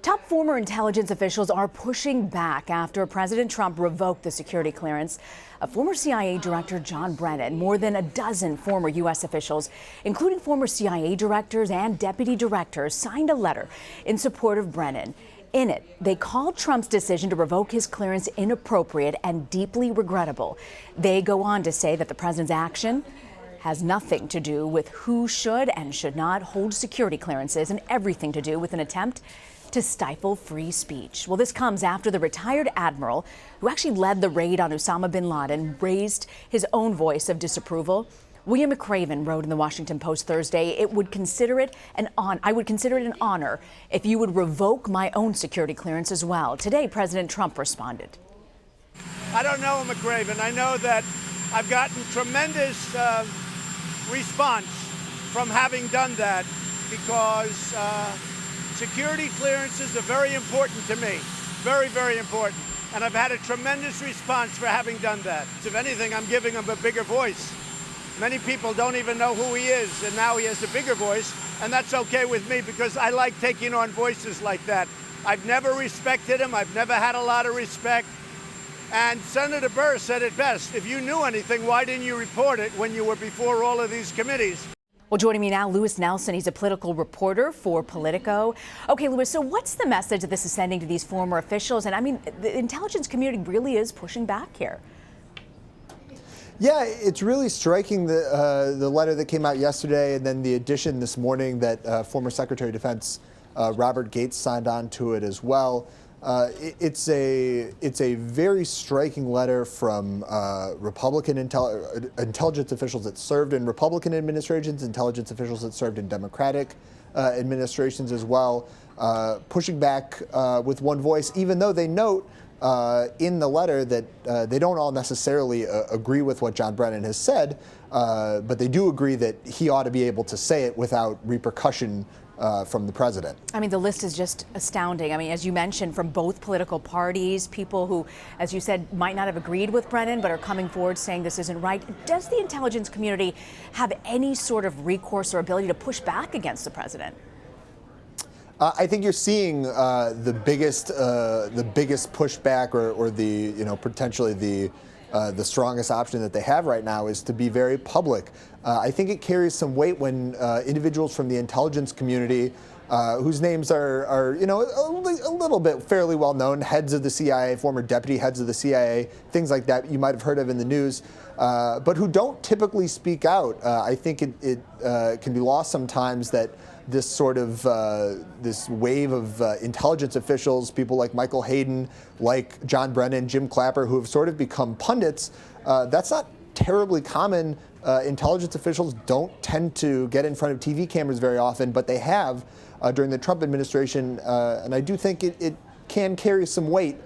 Top former intelligence officials are pushing back after President Trump revoked the security clearance of former CIA Director John Brennan. More than a dozen former U.S. officials, including former CIA directors and deputy directors, signed a letter in support of Brennan. In it, they called Trump's decision to revoke his clearance inappropriate and deeply regrettable. They go on to say that the president's action has nothing to do with who should and should not hold security clearances and everything to do with an attempt to stifle free speech. Well, this comes after the retired admiral who actually led the raid on Osama bin Laden raised his own voice of disapproval. William McRaven wrote in the Washington Post Thursday, I would consider it an honor if you would revoke my own security clearance as well. Today, President Trump responded. I don't know, McRaven. I know that I've gotten tremendous response from having done that because security clearances are very important to me. Very, very important. And I've had a tremendous response for having done that. If anything, I'm giving him a bigger voice. Many people don't even know who he is, and now he has a bigger voice, and that's okay with me because I like taking on voices like that. I've never respected him. I've never had a lot of respect. And Senator Burr said it best. If you knew anything, why didn't you report it when you were before all of these committees? Well, joining me now, Lewis Nelson. He's a political reporter for Politico. Okay, Lewis, so what's the message that this is sending to these former officials? And I mean, the intelligence community really is pushing back here. Yeah, it's really striking, the letter that came out yesterday and then the addition this morning that former Secretary of Defense Robert Gates signed on to it as well. It's a very striking letter from Republican intelligence officials that served in Republican administrations, intelligence officials that served in Democratic administrations as well, pushing back with one voice, even though they note in the letter that they don't all necessarily agree with what John Brennan has said, but they do agree that he ought to be able to say it without repercussion from the president. I mean, the list is just astounding. I mean, as you mentioned, from both political parties, people who, as you said, might not have agreed with Brennan, but are coming forward saying this isn't right. Does the intelligence community have any sort of recourse or ability to push back against the president? I think you're seeing the biggest pushback, or the potentially the strongest option that they have right now is to be very public. I think it carries some weight when individuals from the intelligence community, whose names are a little bit fairly well known, heads of the CIA, former deputy heads of the CIA, things like that you might have heard of in the news, but who don't typically speak out. I think it can be lost sometimes that this sort of this wave of intelligence officials, people like Michael Hayden, like John Brennan, Jim Clapper, who have sort of become pundits, that's not terribly common. Intelligence officials don't tend to get in front of TV cameras very often, but they have during the Trump administration, and I do think it can carry some weight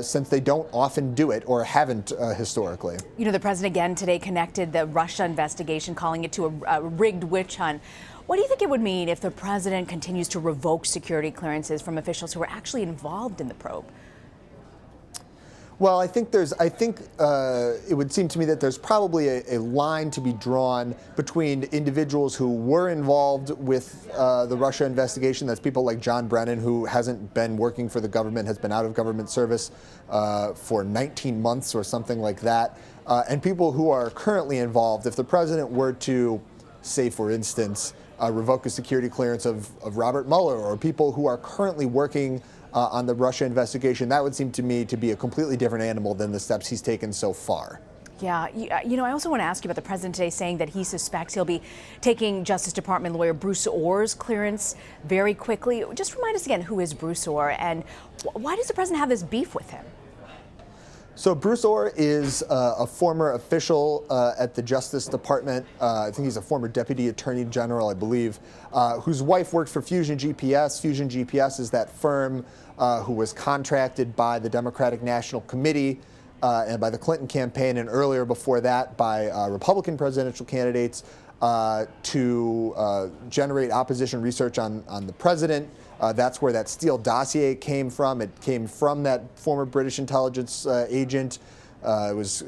since they don't often do it or haven't historically. You know, the president again today connected the Russia investigation, calling it to a rigged witch hunt. What do you think it would mean if the president continues to revoke security clearances from officials who were actually involved in the probe? Well, I think it would seem to me that there's probably a line to be drawn between individuals who were involved with the Russia investigation. That's people like John Brennan, who hasn't been working for the government, has been out of government service for 19 months or something like that, and people who are currently involved. If the president were to, say, for instance, revoke a security clearance of Robert Mueller, or people who are currently working on the Russia investigation, that would seem to me to be a completely different animal than the steps he's taken so far. Yeah, you know, I also want to ask you about the president today saying that he suspects he'll be taking Justice Department lawyer Bruce Ohr's clearance very quickly. Just remind us again, who is Bruce Ohr, and why does the president have this beef with him? So Bruce Ohr is a former official at the Justice Department. I think he's a former deputy attorney general, I believe, whose wife worked for Fusion GPS. Fusion GPS is that firm who was contracted by the Democratic National Committee and by the Clinton campaign, and earlier before that by Republican presidential candidates to generate opposition research on the president. That's where that Steele dossier came from. It came from that former British intelligence agent It was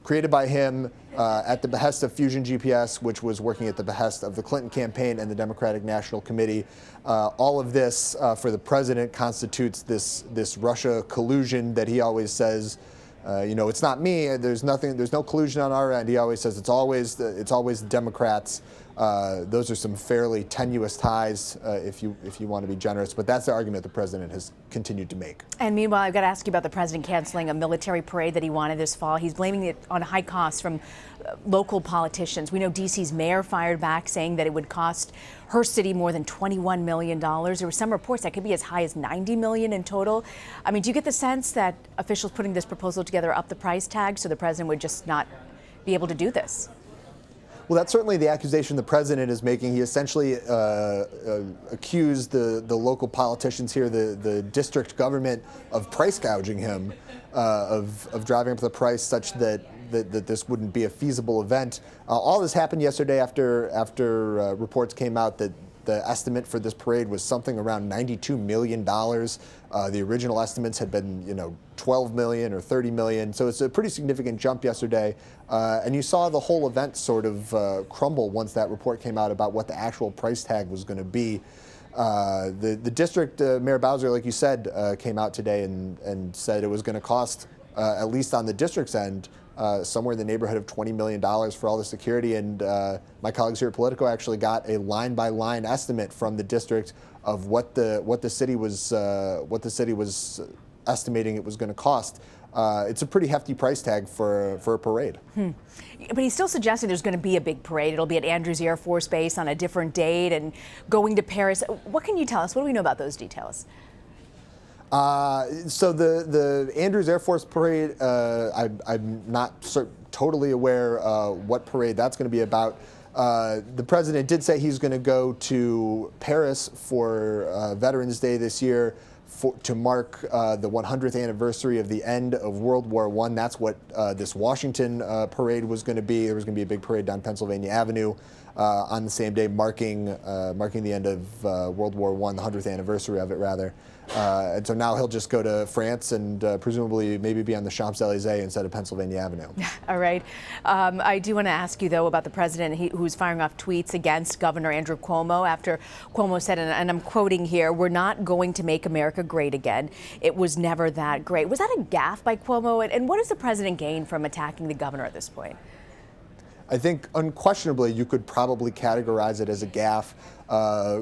created by him at the behest of Fusion GPS, which was working at the behest of the Clinton campaign and the Democratic National Committee. All of this for the president constitutes this Russia collusion that he always says, it's not me. There's no collusion on our end. He always says it's always the Democrats. Those are some fairly tenuous ties, if you want to be generous. But that's the argument the president has continued to make. And meanwhile, I've got to ask you about the president canceling a military parade that he wanted this fall. He's blaming it on high costs from local politicians. We know D.C.'s mayor fired back, saying that it would cost her city more than $21 million. There were some reports that could be as high as $90 million in total. I mean, do you get the sense that officials putting this proposal together up the price tag so the president would just not be able to do this? Well, that's certainly the accusation the president is making. He essentially accused the local politicians here, the district government, of price gouging him, of driving up the price such that this wouldn't be a feasible event. All this happened yesterday after reports came out that the estimate for this parade was something around $92 million. The original estimates had been, $12 million or $30 million. So it's a pretty significant jump yesterday. And you saw the whole event sort of crumble once that report came out about what the actual price tag was going to be. The district, Mayor Bowser, like you said, came out today and said it was going to cost, at least on the district's end, somewhere in the neighborhood of $20 million for all the security. And my colleagues here at Politico actually got a line-by-line estimate from the district of what the city was estimating it was going to cost. It's a pretty hefty price tag for a parade. But he's still suggesting there's going to be a big parade. It'll be at Andrews Air Force Base on a different date and going to Paris. What can you tell us? What do we know about those details? So the Andrews Air Force Parade, I'm not totally aware what parade that's going to be about. The president did say he's going to go to Paris for Veterans Day this year to mark the 100th anniversary of the end of World War I. That's what this Washington parade was going to be. There was going to be a big parade down Pennsylvania Avenue on the same day, marking the end of World War I, the 100th anniversary of it, rather. And so now he'll just go to France and presumably maybe be on the Champs-Élysées instead of Pennsylvania Avenue. All right. I do want to ask you, though, about the president who's firing off tweets against Governor Andrew Cuomo after Cuomo said, and I'm quoting here, "We're not going to make America great again. It was never that great." Was that a gaffe by Cuomo? And what does the president gain from attacking the governor at this point? I think unquestionably you could probably categorize it as a gaffe.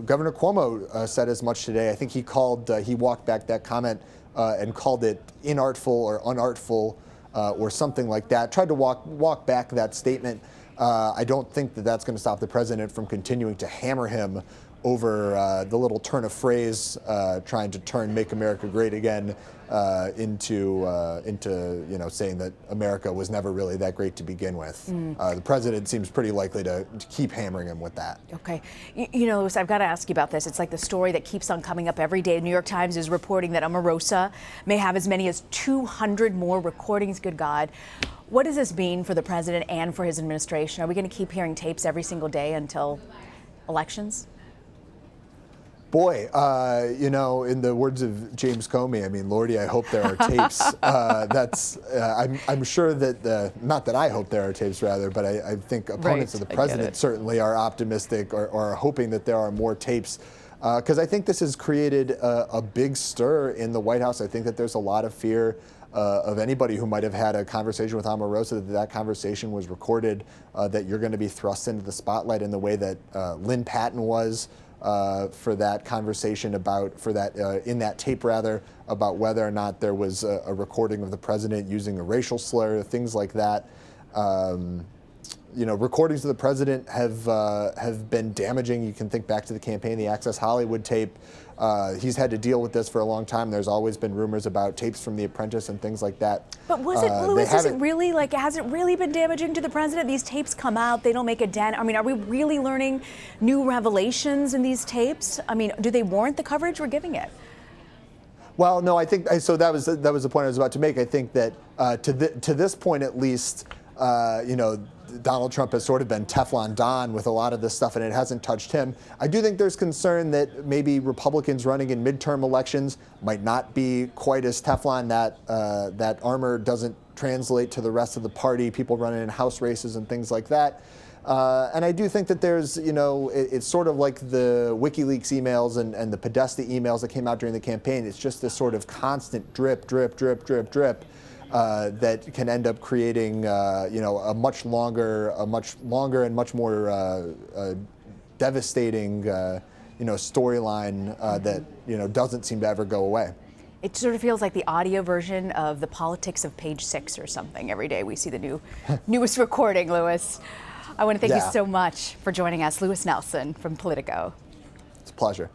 Governor Cuomo said as much today. I think he walked back that comment and called it inartful or unartful or something like that. Tried to walk back that statement. I don't think that's going to stop the president from continuing to hammer him over the little turn of phrase, trying to turn "Make America Great Again" into saying that America was never really that great to begin with. The president seems pretty likely to keep hammering him with that. Okay. Lewis, I've got to ask you about this. It's like the story that keeps on coming up every day. The New York Times is reporting that Omarosa may have as many as 200 more recordings. Good God. What does this mean for the president and for his administration? Are we going to keep hearing tapes every single day until elections? Boy, in the words of James Comey, I mean, Lordy, I hope there are tapes. I'm sure that, not that I hope there are tapes, rather, but I think opponents of the president certainly are optimistic or are hoping that there are more tapes. Because I think this has created a big stir in the White House. I think that there's a lot of fear of anybody who might have had a conversation with Omarosa that conversation was recorded, that you're going to be thrust into the spotlight in the way that Lynn Patton was. For that conversation in that tape about whether or not there was a recording of the president using a racial slur, things like that. Recordings of the president have been damaging. You can think back to the campaign, the Access Hollywood tape. He's had to deal with this for a long time. There's always been rumors about tapes from The Apprentice and things like that. But was it, Lewis, has it really been damaging to the president? These tapes come out, they don't make a dent. I mean, are we really learning new revelations in these tapes? I mean, do they warrant the coverage we're giving it? Well, no, I think so. That was the point I was about to make. I think that to this point, at least, Donald Trump has sort of been Teflon Don with a lot of this stuff, and it hasn't touched him. I do think there's concern that maybe Republicans running in midterm elections might not be quite as Teflon. That armor doesn't translate to the rest of the party, people running in House races and things like that. And I do think that there's, it's sort of like the WikiLeaks emails and the Podesta emails that came out during the campaign. It's just this sort of constant drip, drip, drip, drip, drip that can end up creating, a much longer and much more devastating, storyline that, doesn't seem to ever go away. It sort of feels like the audio version of the politics of Page 6 or something. Every day we see the newest recording, Louis. I want to thank you so much for joining us. Louis Nelson from Politico. It's a pleasure.